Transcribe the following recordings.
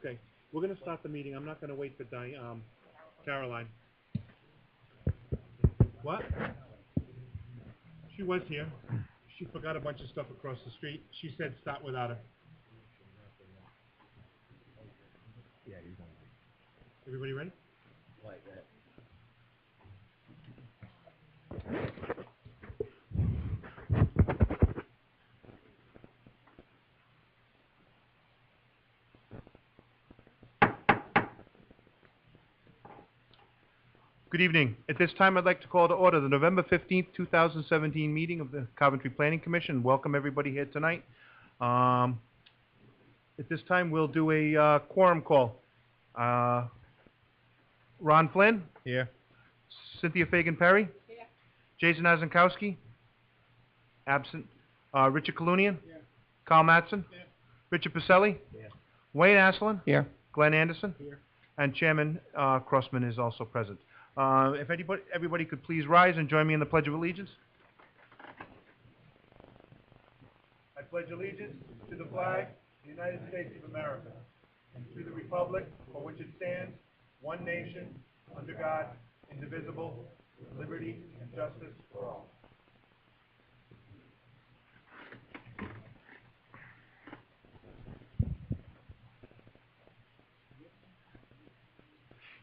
Okay, we're gonna start the meeting. I'm not gonna wait for Caroline. What? She was here. She forgot a bunch of stuff across the street. She said start without her. Yeah, he's on. Everybody ready? Like that. Good evening. At this time, I'd like to call to order the November 15th, 2017 meeting of the Coventry Planning Commission. Welcome everybody here tonight. At this time, we'll do a quorum call. Ron Flynn? Here. Cynthia Fagan-Perry? Here. Jason Azankowski? Absent. Richard Kalunian? Here. Carl Mattson? Here. Richard Pacelli? Here. Wayne Asselin? Here. Glenn Anderson? Here. And Chairman Crossman is also present. If everybody could please rise and join me in the Pledge of Allegiance. I pledge allegiance to the flag of the United States of America and to the republic for which it stands, one nation, under God, indivisible, with liberty and justice for all.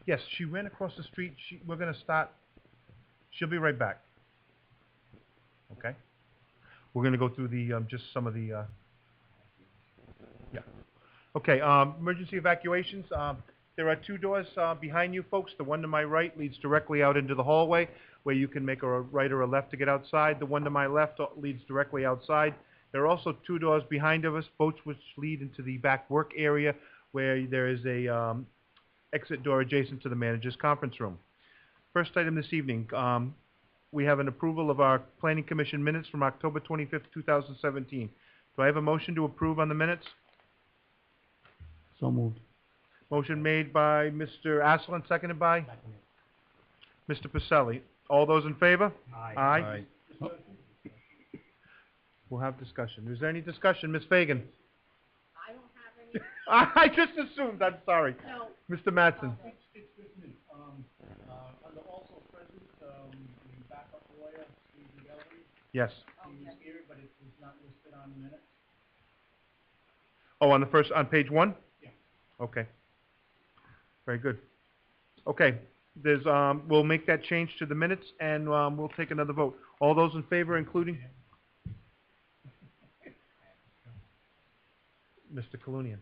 Yes, she ran across the street. We're going to start. She'll be right back. Okay? We're going to go through the, just some of the, yeah. Okay, emergency evacuations. There are two doors behind you folks. The one to my right leads directly out into the hallway where you can make a right or a left to get outside. The one to my left leads directly outside. There are also two doors behind of us, both which lead into the back work area where there is a exit door adjacent to the manager's conference room. First item this evening, we have an approval of our Planning Commission minutes from October 25th, 2017. Do I have a motion to approve on the minutes? So moved. Motion made by Mr. Asselin, seconded by? Mr. Pacelli. All those in favor? Aye. Aye. We'll have discussion. Is there any discussion? Ms. Fagan? I don't have any. I just assumed. I'm sorry. No. Mr. Mattson? It's just me. Under also present, the backup lawyer, Steve McGillivray. Yes. He was here, but it's not listed on the minutes. Oh, on page 1? Yeah. Okay. Very good. Okay. We'll make that change to the minutes and we'll take another vote. All those in favor, including? Mr. Kalunian.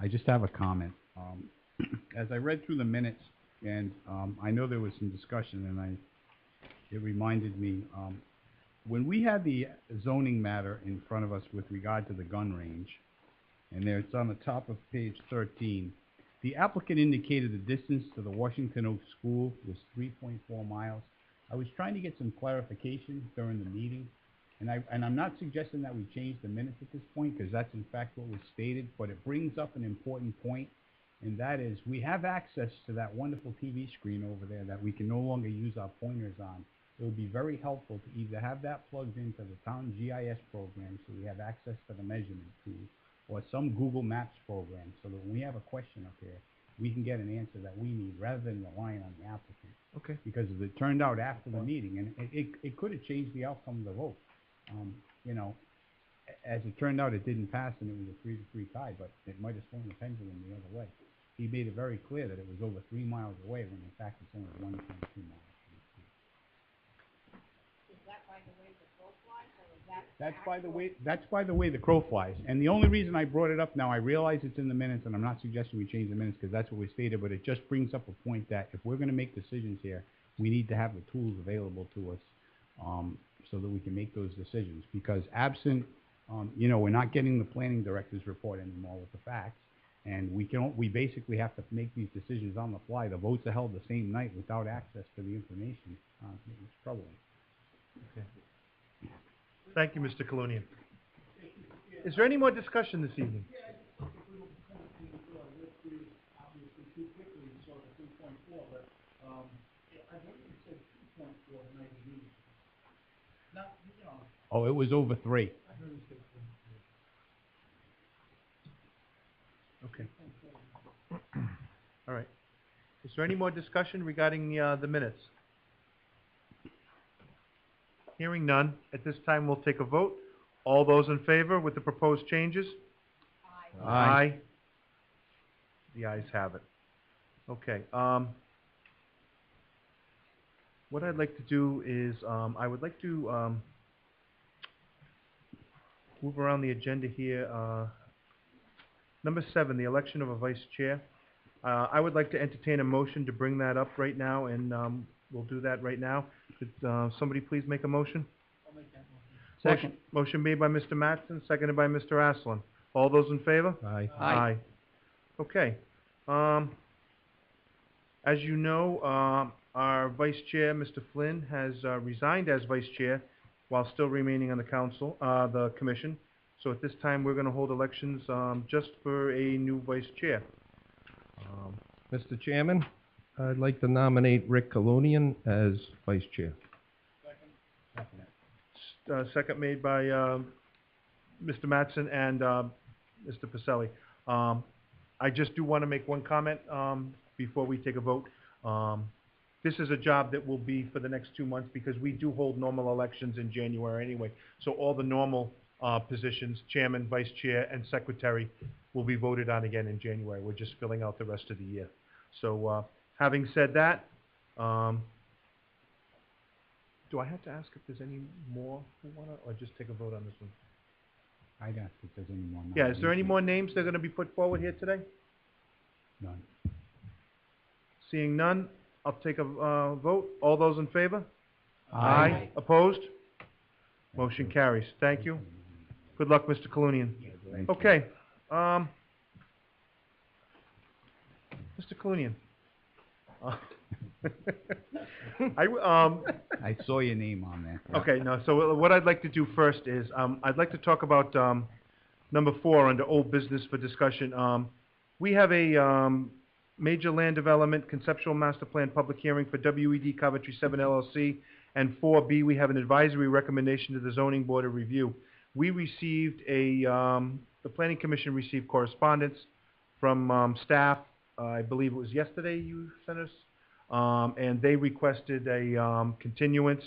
I just have a comment. As I read through the minutes, and I know there was some discussion, and it reminded me, when we had the zoning matter in front of us with regard to the gun range, and there it's on the top of page 13, the applicant indicated the distance to the Washington Oak School was 3.4 miles. I was trying to get some clarification during the meeting, and I'm not suggesting that we change the minutes at this point, because that's in fact what was stated, but it brings up an important point, and that is we have access to that wonderful TV screen over there that we can no longer use our pointers on. It would be very helpful to either have that plugged into the town GIS program so we have access to the measurement tool, or some Google Maps program so that when we have a question up here, we can get an answer that we need rather than relying on the applicant. Okay. Because as it turned out after the meeting, and it could have changed the outcome of the vote. You know, as it turned out, it didn't pass and it was a 3-3 tie, but it might have swung the pendulum the other way. He made it very clear that it was over 3 miles away when in fact it's only 1.2 miles. Is that by the way the crow flies, or is that? That's by the way the crow flies. And the only reason I brought it up now, I realize it's in the minutes, and I'm not suggesting we change the minutes because that's what we stated, but it just brings up a point that if we're going to make decisions here, we need to have the tools available to us so that we can make those decisions. Because absent, you know, we're not getting the planning director's report anymore with the facts, and we basically have to make these decisions on the fly. The votes are held the same night without access to the information. It's troubling. Okay. Thank you, Mr. Kalunian. Is there any more discussion this evening? Obviously too quickly, so the 2.4, but I believe it said 2.4 tonight in meeting. Not, you know. Oh, it was over 3. I heard it said Okay. All right. Is there any more discussion regarding the minutes? Hearing none, at this time we'll take a vote. All those in favor with the proposed changes? Aye. Aye. The ayes have it. Okay, what I'd like to do is, I would like to, move around the agenda here. Number 7, the election of a vice chair. I would like to entertain a motion to bring that up right now, and, we'll do that right now. Could, somebody please make a motion? I'll make that motion. Second. Motion made by Mr. Mattson, seconded by Mr. Aslan. All those in favor? Aye. Aye. Okay. As you know, our vice chair, Mr. Flynn, has resigned as vice chair while still remaining on the council, the commission. So at this time, we're going to hold elections just for a new vice chair. Mr. Chairman, I'd like to nominate Rick Colonian as vice chair. Second made by Mr. Mattson and Mr. Pacelli. I just do want to make one comment before we take a vote. This is a job that will be for the next 2 months because we do hold normal elections in January anyway. So all the normal positions, chairman, vice chair, and secretary, will be voted on again in January. We're just filling out the rest of the year. So having said that, do I have to ask if there's any more who want to, or just take a vote on this one? I'd ask if there's any more. Yeah, is there any nominations. more names that are going to be put forward here today? None. Seeing none, I'll take a vote. All those in favor? Aye. Opposed? Motion carries. Thank you. Good luck, Mr. Colunian. Thank you. Okay, Mr. Colunian. I saw your name on there. Okay, no, so what I'd like to do first is, I'd like to talk about, number 4 under old business for discussion. We have a, major land development conceptual master plan public hearing for WED Coventry 7 LLC, and 4B, we have an advisory recommendation to the zoning board of review. We received the planning commission received correspondence from, staff, I believe it was yesterday you sent us, and they requested a, continuance,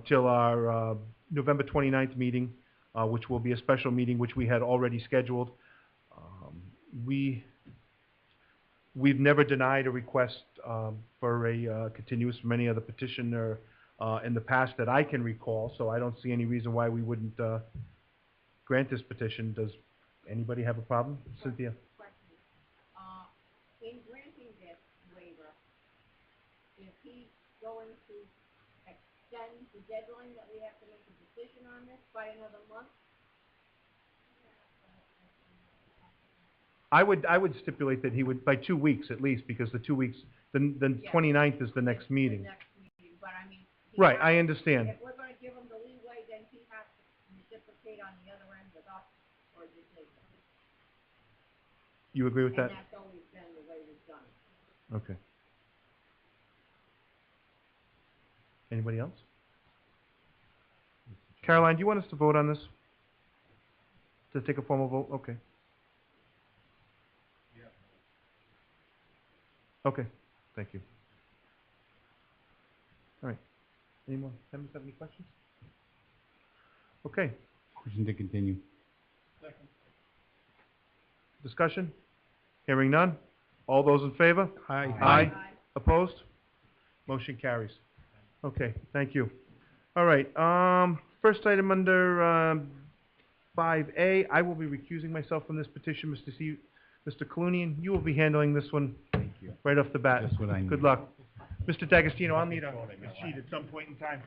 till our, November 29th meeting, which will be a special meeting, which we had already scheduled. We've never denied a request for a continuous from any other petitioner in the past that I can recall, so I don't see any reason why we wouldn't grant this petition. Does anybody have a problem? Cynthia? Question. In granting this waiver, is he going to extend the deadline that we have to make a decision on this by another month? I would stipulate that he would, by 2 weeks at least, because the 2 weeks, the Yeah. 29th is the next The meeting. next meeting, but I mean. he Right, has- I understand. If we're gonna give him the leeway, then he has to reciprocate on the other end with us, or just leave it. You agree with And that? that's always been the way we've done it. Okay. Anybody else? Caroline, do you want us to vote on this? To take a formal vote? Okay. Okay, thank you. All right. Any more? Members have any questions? Okay, Motion to continue. Second. discussion? Hearing none? All those in favor? Aye. Aye. Opposed? Motion carries. Okay, thank you. All right, first item under 5A, I will be recusing myself from this petition. Mr. Colunian, you will be handling this one Thank you. right off the bat. Just what I Good need. luck. Mr. D'Agostino, I'll need a sheet at some point in time.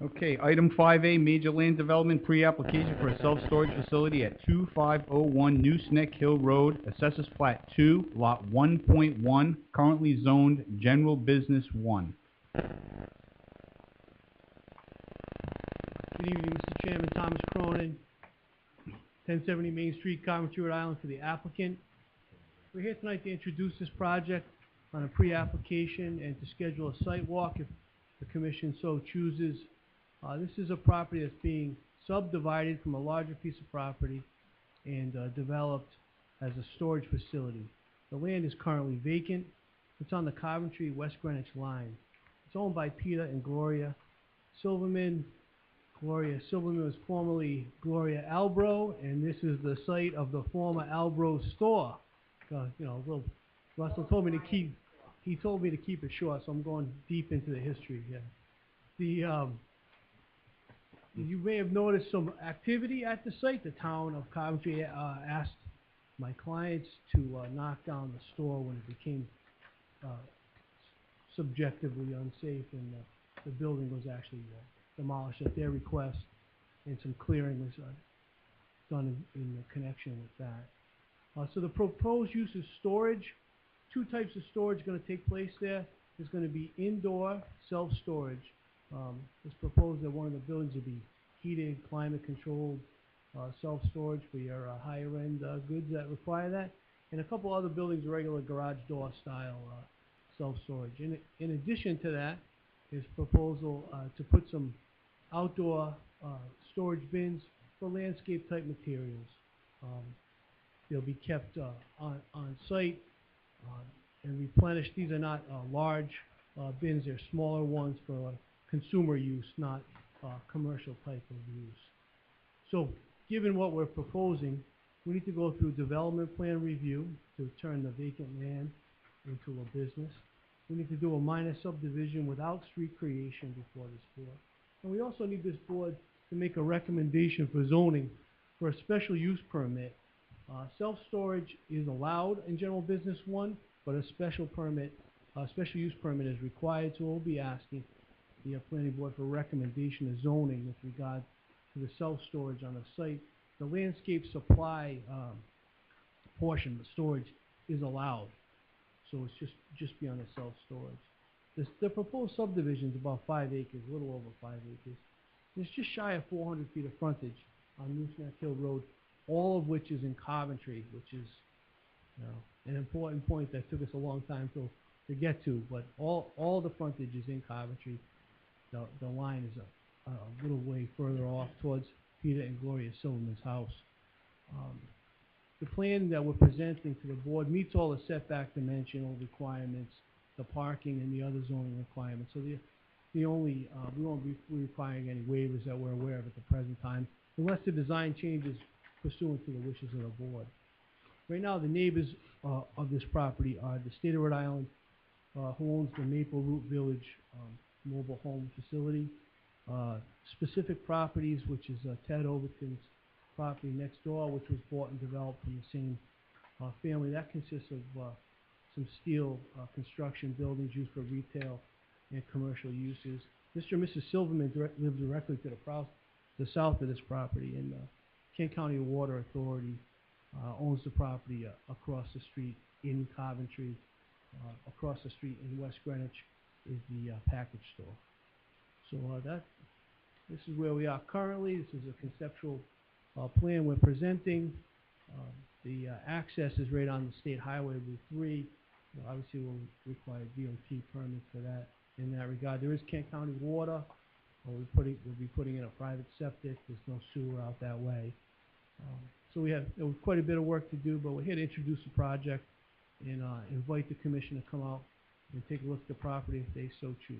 Okay, item 5A, major land development pre-application for a self-storage facility at 2501 New Neck Hill Road, Assessors Plat 2, Lot 1.1, currently zoned General Business 1. Good evening, Mr. Chairman, Thomas Cronin, 1070 Main Street, Coventry, Rhode Island, for the applicant. We're here tonight to introduce this project on a pre-application and to schedule a site walk if the commission so chooses. This is a property that's being subdivided from a larger piece of property and developed as a storage facility. The land is currently vacant. It's on the Coventry-West Greenwich line. It's owned by Peter and Gloria Silverman. Gloria Silverman was formerly Gloria Albro, and this is the site of the former Albro store. Russell told me to keep, he told me to keep it short, so I'm going deep into the history here. You may have noticed some activity at the site. The town of Coventry asked my clients to knock down the store when it became subjectively unsafe, and the building was actually demolished at their request, and some clearing was done in connection with that. So the proposed use of storage, two types of storage going to take place there. There's going to be indoor self-storage. It's proposed that one of the buildings will be heated, climate-controlled self-storage for your higher-end goods that require that, and a couple other buildings, regular garage door style self-storage. In addition to that, is proposal to put some outdoor storage bins for landscape-type materials. They'll be kept on site and replenished. These are not large bins; they're smaller ones for consumer use, not commercial type of use. So, given what we're proposing, we need to go through development plan review to turn the vacant land into a business. We need to do a minor subdivision without street creation before this board. And we also need this board to make a recommendation for zoning for a special use permit. Self-storage is allowed in General Business 1, but a special use permit is required, so we'll be asking the planning board for recommendation of zoning with regard to the self-storage on the site. The landscape supply portion, the storage, is allowed, so it's just beyond the self-storage. The proposed subdivision is about 5 acres, a little over 5 acres. It's just shy of 400 feet of frontage on Mooseneck Hill Road, all of which is in Coventry, which is an important point that took us a long time to get to, but all the frontage is in Coventry. The line is a little way further off towards Peter and Gloria Silverman's house. The plan that we're presenting to the board meets all the setback dimensional requirements, the parking and the other zoning requirements. So we won't be requiring any waivers that we're aware of at the present time, unless the design changes pursuant to the wishes of the board. Right now, the neighbors of this property are the state of Rhode Island, who owns the Maple Root Village mobile home facility. Specific Properties, which is Ted Overton's property next door, which was bought and developed from the same family. That consists of some steel construction buildings used for retail and commercial uses. Mr. and Mrs. Silverman live directly to the south of this property, and Kent County Water Authority owns the property across the street in Coventry. Across the street in West Greenwich is the package store. So this is where we are currently. This is a conceptual plan we're presenting. The access is right on the State Highway Route 3. Obviously, we'll require DOT permits for that. In that regard, there is Kent County Water. We'll be putting in a private septic. There's no sewer out that way. So we have quite a bit of work to do, but we're here to introduce the project and invite the commission to come out and take a look at the property if they so choose.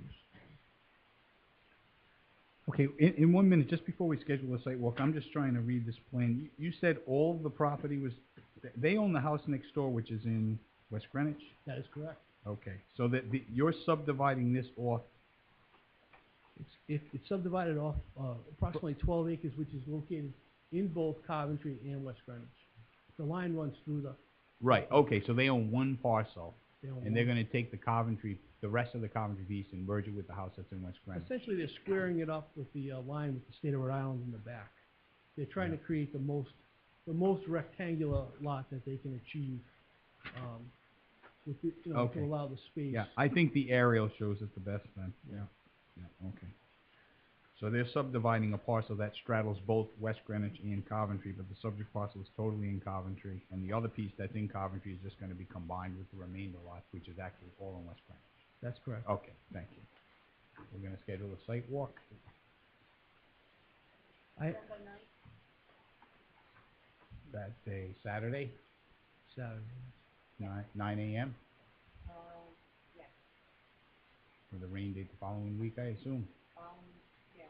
Okay, in 1 minute, just before we schedule a site walk, I'm just trying to read this plan. You said all of the property was, they own the house next door, which is in West Greenwich? That is correct. Okay, so that you're subdividing this off. It's subdivided off approximately 12 acres, which is located in both Coventry and West Greenwich. The line runs through the... Right, okay, so they own one parcel, and they're one. going to take the rest of the Coventry piece and merge it with the house that's in West Greenwich. Essentially, they're squaring it up with the line with the state of Rhode Island in the back. They're trying to create the most rectangular lot that they can achieve, with the, Okay. to allow the space. Yeah, I think the aerial shows it the best then. Yeah, okay. So they're subdividing a parcel that straddles both West Greenwich and Coventry, but the subject parcel is totally in Coventry, and the other piece that's in Coventry is just going to be combined with the remainder lots, which is actually all in West Greenwich. That's correct. Okay, thank you. We're going to schedule a site walk. I, December ninth, That's a Saturday, Saturday. 9 a.m. yeah, with a rain date the following week, I assume. yeah.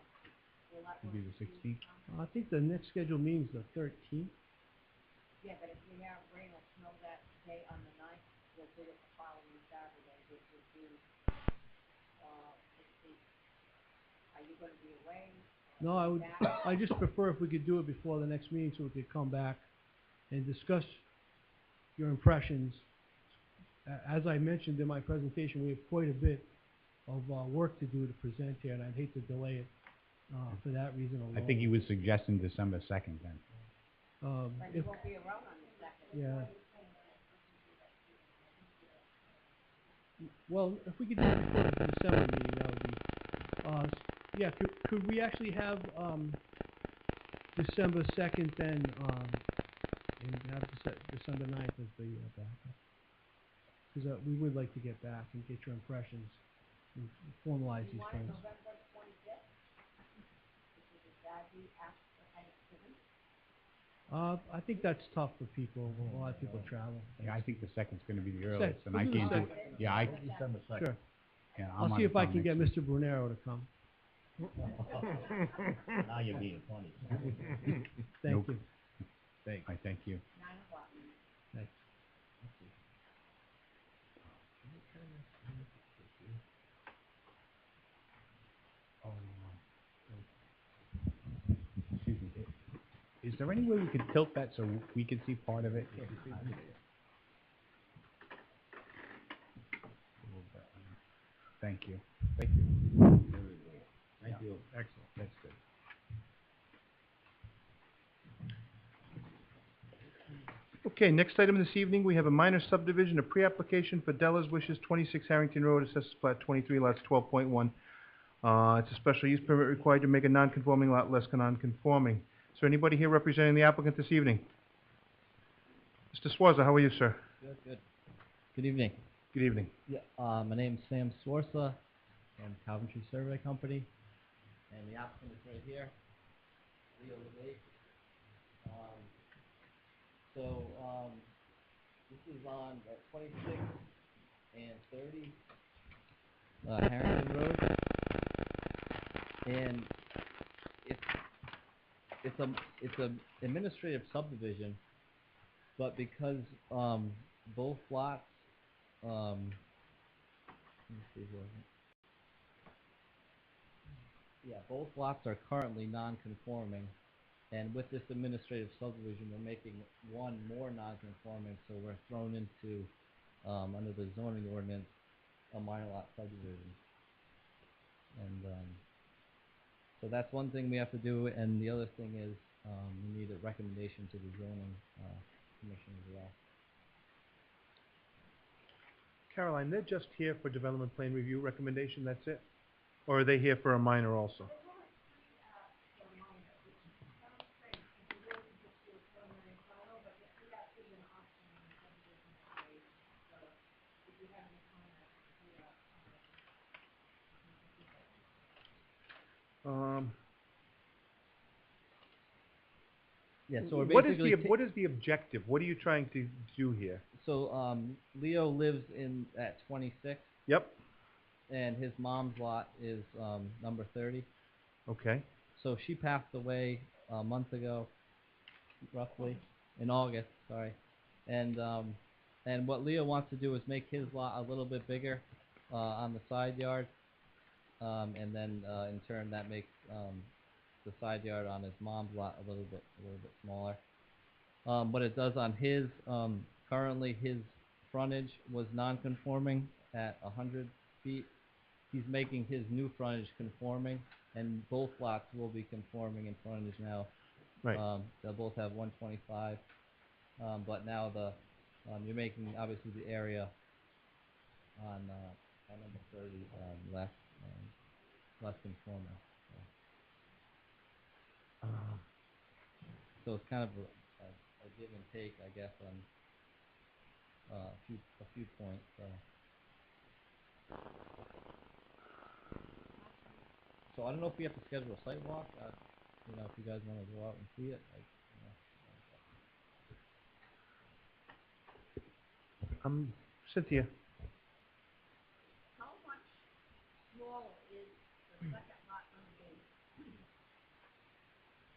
Will that Would be work the for you, 16th. Tom? I think the next scheduled meeting is the 13th. Yeah, but if we have rain or snow that day on the ninth, we'll do it the following Saturday, which would be, let's see, are you gonna be away? No, I just prefer if we could do it before the next meeting so we could come back and discuss your impressions. As I mentioned in my presentation, we have quite a bit of work to do to present here, and I'd hate to delay it for that reason alone. I think he was suggesting December 2nd then. But you If, won't be around on the second. yeah. Well, if we could do it before the December meeting, that would be, yeah, could we actually have, December 2nd then, and have December 9th as the, backup? Because, we would like to get back and get your impressions and formalize You these want it plans. November 25th? Because that be after Thanksgiving? I think that's tough for people, a lot of people travel. Yeah, I think the 2nd's gonna be the earliest, and we'll I do the can't do second. it. Yeah, December second. Sure. yeah, I'll I'm see out of if I town can get next week. Mr. Brunero to come. Now you're being funny. Thank Nope. you. I thank you. 9 o'clock. Thanks. Excuse me. Is there any way we could tilt that so we could see part of it? Thank you. Thank you. Thank you. Excellent. That's good. Okay, next item this evening, we have a minor subdivision, a pre-application for Della's Wishes, 26 Harrington Road, Assessors Plat 23, lots 12.1. It's a special use permit required to make a non-conforming lot less non-conforming. Is there anybody here representing the applicant this evening? Mr. Swarza, how are you, sir? Good. Good evening. Good evening. Yeah, my name's Sam Swarsa from Coventry Survey Company, and the applicant is right here, Leo Levate. This is on 26 and 30 Harrington Road, and it's a administrative subdivision, but because both lots, let me see here. Yeah, both lots are currently non-conforming, and with this administrative subdivision, we're making one more non-conforming, so we're thrown into, under the zoning ordinance, a minor lot subdivision. And so that's one thing we have to do, and the other thing is we need a recommendation to the zoning commission as well. Caroline, they're just here for development plan review recommendation, that's it? Or are they here for a minor also? Yeah, so we're What is basically what is the objective? What are you trying to do here? so Leo lives at 26, Yep, and his mom's lot is number 30. okay. So she passed away a month ago, roughly, in August, sorry. And what Leo wants to do is make his lot a little bit bigger on the side yard, and then in turn that makes the side yard on his mom's lot a little bit smaller. What it does on his currently his frontage was non-conforming at 100 feet. He's making his new frontage conforming, and both lots will be conforming in frontage now. Right. They'll both have 125, but now you're making obviously the area on number 30 less conforming. So it's kind of a give and take, I guess, on a few points. So I don't know if we have to schedule a site walk. you know, if you guys wanna go out and see it, like, you know. Cynthia, How much smaller is the second lot gonna be?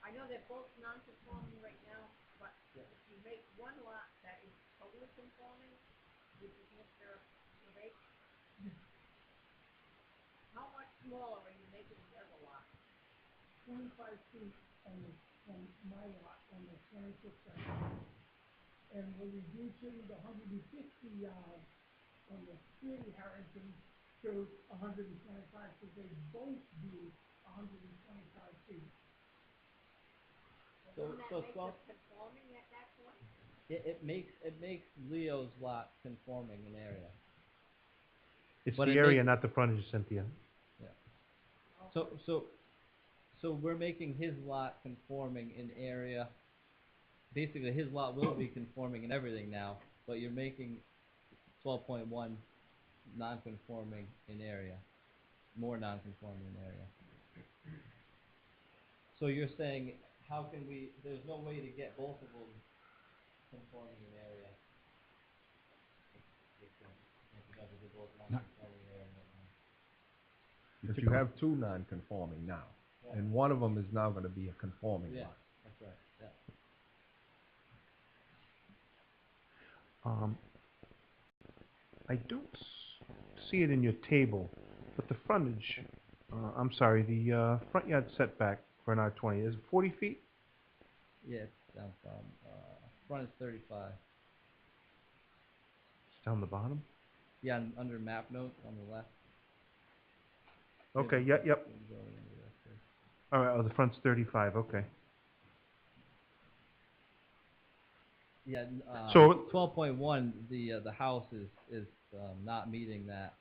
I know they're both non-conforming right now, but if you make one lot that is totally conforming, which is Mr. Levake, how much smaller are you making the other lot? 25 feet on my lot, on the 26 side. And we're reducing the 150 yard on the 30 Harrington to 125, because they both do 125 feet. So, Doesn't that so make twelve, it conforming at that point? it makes Leo's lot conforming in area. it's But the it area, makes- not the frontage, Cynthia. So we're making his lot conforming in area. Basically, his lot will be conforming in everything now, but you're making 12.1 non-conforming in area, more non-conforming in area. So you're saying, how can we, there's no way to get both of them conforming in area? Because they're both non-conforming in area right now. But you have two non-conforming now, and one of them is now gonna be a conforming Yeah, lot. that's right, yeah. I don't see it in your table, but the frontage, I'm sorry, the front yard setback for an R20 is 40 feet? Yeah, it's down from, front is 35. It's down the bottom? Yeah, under map notes on the left. Okay, Maybe- yep. maybe go into that first. All right, oh, the front's 35, okay. Yeah, So- 12.1, the house is not meeting that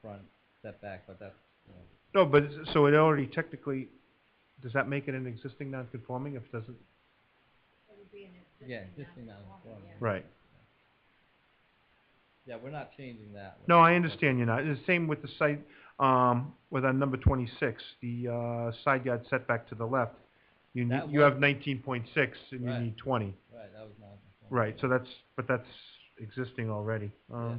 front setback, but that's, you know, No, but, so it already technically, does that make it an existing non-conforming if it doesn't? It would be an yeah, existing existing non-conforming, non-conforming. yeah. Right. Yeah, we're not changing that. No, I understand you're not. It's the same with the site, with on number 26, the side yard setback to the left. You That need, you have was- 19.6 and you Right. need 20. Right, that was non-conforming. Right, so that's existing already. Yeah.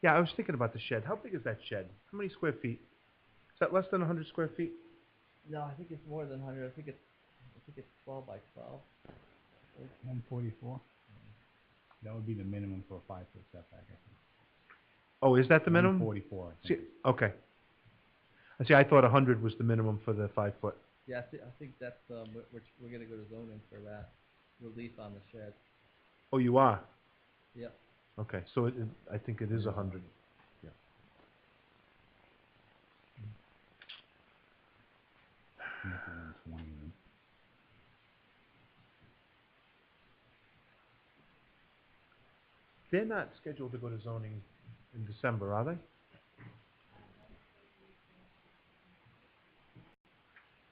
Yeah, I was thinking about the shed. How big is that shed? How many square feet? Is that less than 100 square feet? No, I think it's more than 100. I think it's 12 by 12. 144? That would be the minimum for a 5-foot setback, I think. Oh, is that the minimum? 144, I See, think. okay. I see, I thought 100 was the minimum for the 5 foot. Yeah, I think that's we're gonna go to zoning for that relief on the shed. Oh, you are? Yep. Okay, so I think it is 100. Yeah. Make it 120 then. They're not scheduled to go to zoning in December, are they?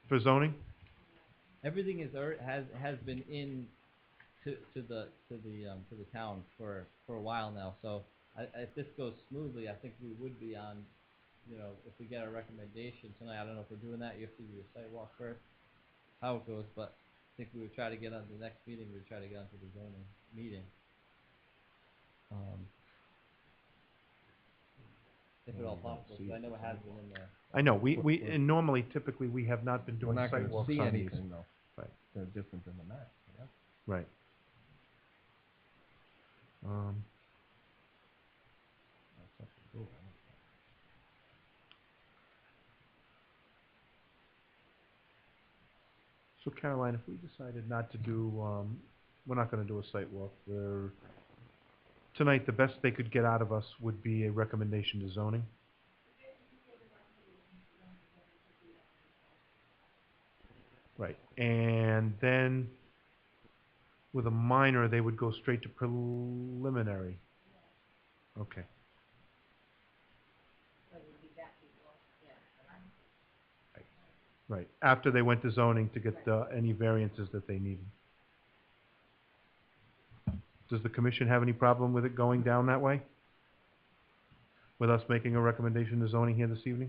For zoning? Everything has been in to the town for a while now. So if this goes smoothly, I think we would be on. You know, if we get a recommendation tonight, I don't know if we're doing that. You have to do your sidewalk first. How it goes, but I think we would try to get on the next meeting. We would try to get onto the zoning meeting. If at all possible, because I know it has been in there. I know, and normally, typically, we have not been We're doing not site gonna walks see on these. anything though. Right. They're different than the map, yeah. Right. That's up to you, I don't know. So Caroline, if we decided not to do, we're not gonna do a site walk, tonight, the best they could get out of us would be a recommendation to zoning. Right, and then with a minor, they would go straight to preliminary. Okay, So it would be back before, yeah, correct? right, after they went to zoning to get any variances that they needed. Does the commission have any problem with it going down that way? With us making a recommendation to zoning here this evening?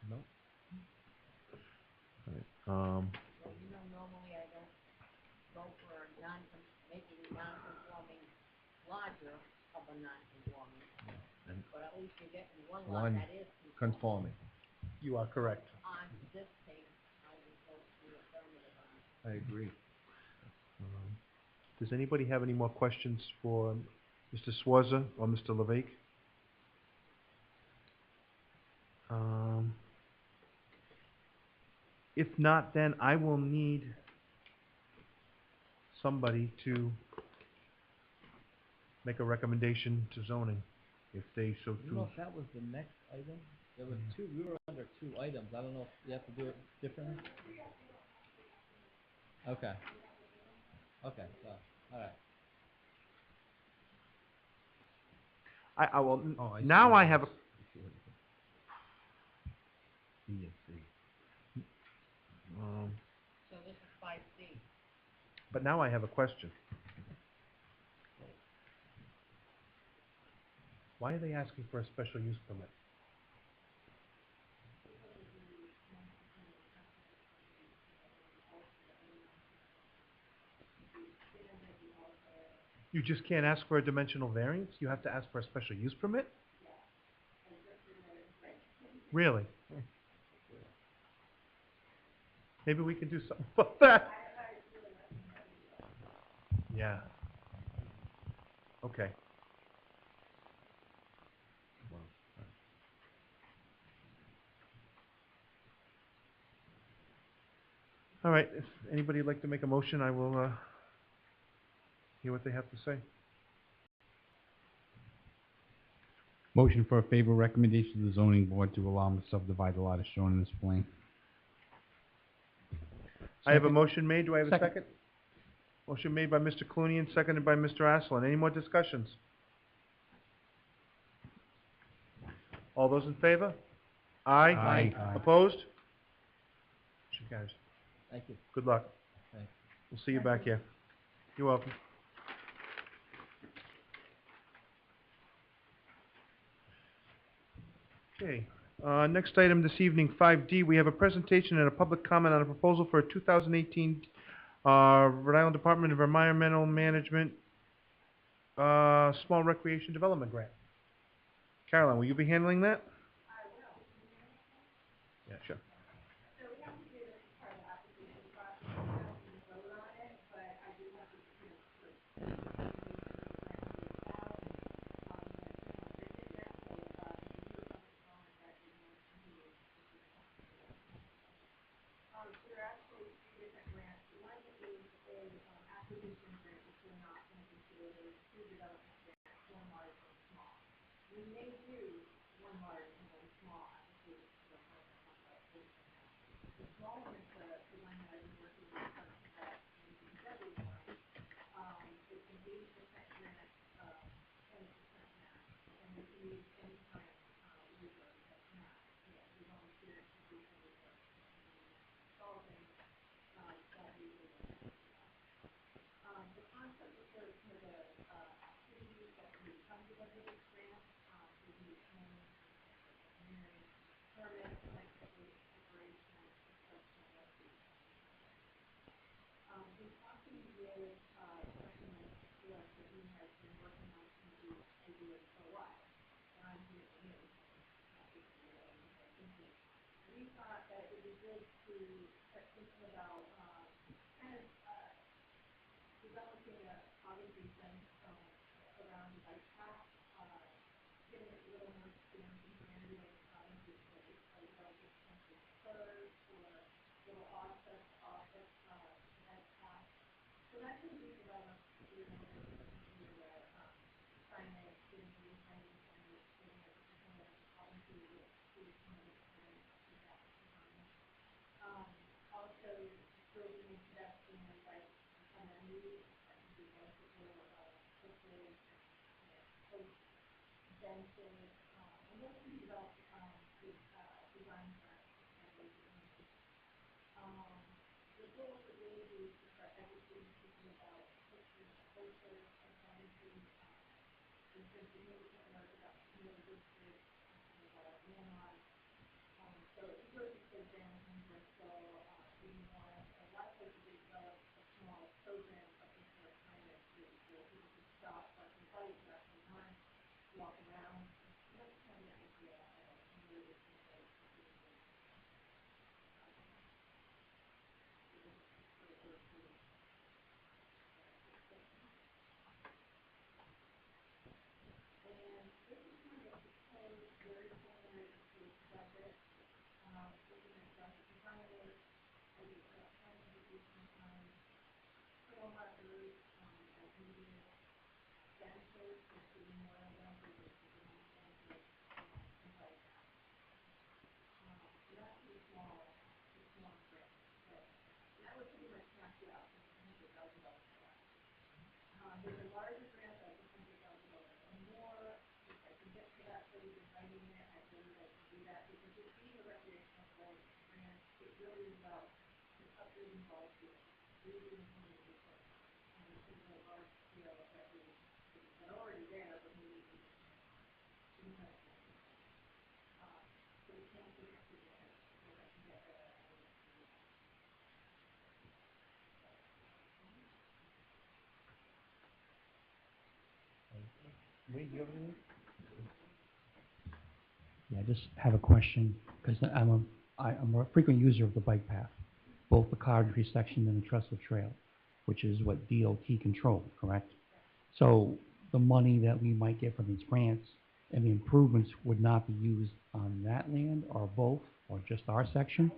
No. Um, Well, you know, normally I don't go for making non-conforming larger of a non-conforming. And But at least you're getting one one lot that is conforming. you are correct. on this case, I would vote for the affirmative on it. I agree. Does anybody have any more questions for Mr. Swarza or Mr. Levake? If not, then I will need somebody to make a recommendation to zoning, if they so I don't choose. know if that was the next item. There was two, we were under 2 items. I don't know if you have to do it differently? Okay. Okay, so, alright. I will, Oh, I see now what I it have, is. I see what it is. B and C. So this is 5C. but now I have a question. Why are they asking for a special use permit? You just can't ask for a dimensional variance? You have to ask for a special use permit? Really? Maybe we can do something about that. Yeah. Okay. Well, All right, if anybody would like to make a motion, I will, hear what they have to say. Motion for a favorable recommendation to the zoning board to allow them to subdivide the lot as shown in this plan. I have a Second. motion made, do I have a Second. second? Motion made by Mr. Clooney and seconded by Mr. Aslan. Any more discussions? All those in favor? Aye. Aye. Aye. Opposed? Motion carries. Thank you. Good luck. Thanks. We'll see you back here. You're welcome. Okay, next item this evening, 5D, we have a presentation and a public comment on a proposal for a 2018 Rhode Island Department of Environmental Management Small Recreation Development Grant. Caroline, will you be handling that? I will. Yeah, sure. since we knew the cameras about really good street, ran on. So he goes to stay down in Bristol, anymore. A lot of places they develop a small program of insurance finance street where people can stop, park their bikes, or actually not walk around. So that's kind of the idea of where this is going to be. And this is kind of a proposed, very preliminary proposed budget. Looking at budget parameters, I did kind of do some criminal records, as needed, expenses, including more expenses, including expenses, and like that. So that's pretty small script. But that would pretty much cash you out for $100,000 for that. There's a larger grant that's $100,000 or more. If I can get to that phrase in writing it, I'd really like to do that because it being a recreational grant, it really involves the upgrading ball field, redoing some of the equipment, sort of a large scale of recreation activities that are already there, but maybe even more. So we can't get to there. So if I can get there, I would like to do that. Wayne, do you have anything? Yeah, I just have a question, because I'm a frequent user of the bike path, both the Coventry section and the Trestle Trail, which is what DOT controls, correct? So the money that we might get from these grants and the improvements would not be used on that land, or both, or just our section?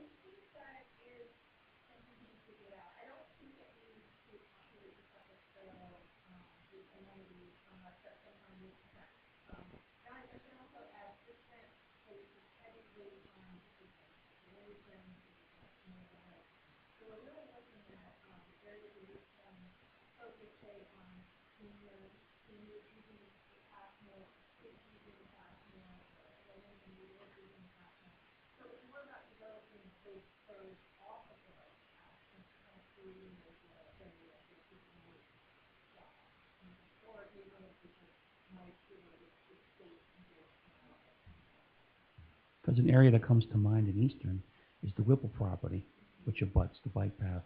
Because an area that comes to mind in Eastern is the Whipple property, which abuts the bike path.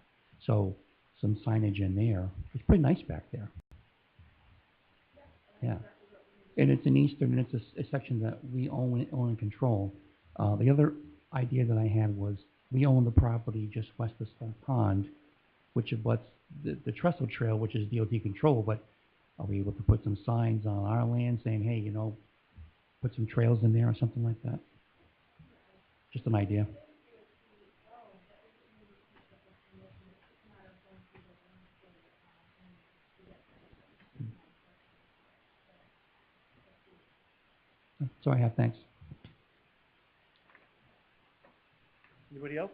So some signage in there. It's pretty nice back there. Yeah. And it's in Eastern, and it's a section that we own and control. The other idea that I had was we own the property just west of Stone Pond, which abuts the Trestle Trail, which is DOT control, but are we able to put some signs on our land saying, hey, put some trails in there or something like that? Just an idea. That's all I have. Thanks. Anybody else?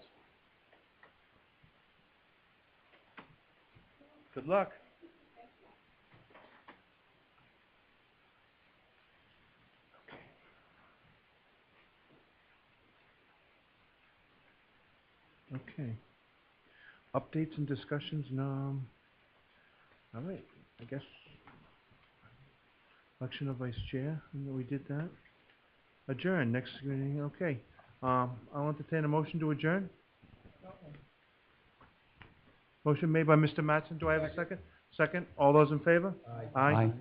Good luck. Okay. Updates and discussions, no. All right, I guess. Election of vice chair, I know we did that. Adjourn, next meeting, okay. I'll entertain a motion to adjourn. Motion made by Mr. Mattson, do I have a second? Second, all those in favor? Aye. Aye.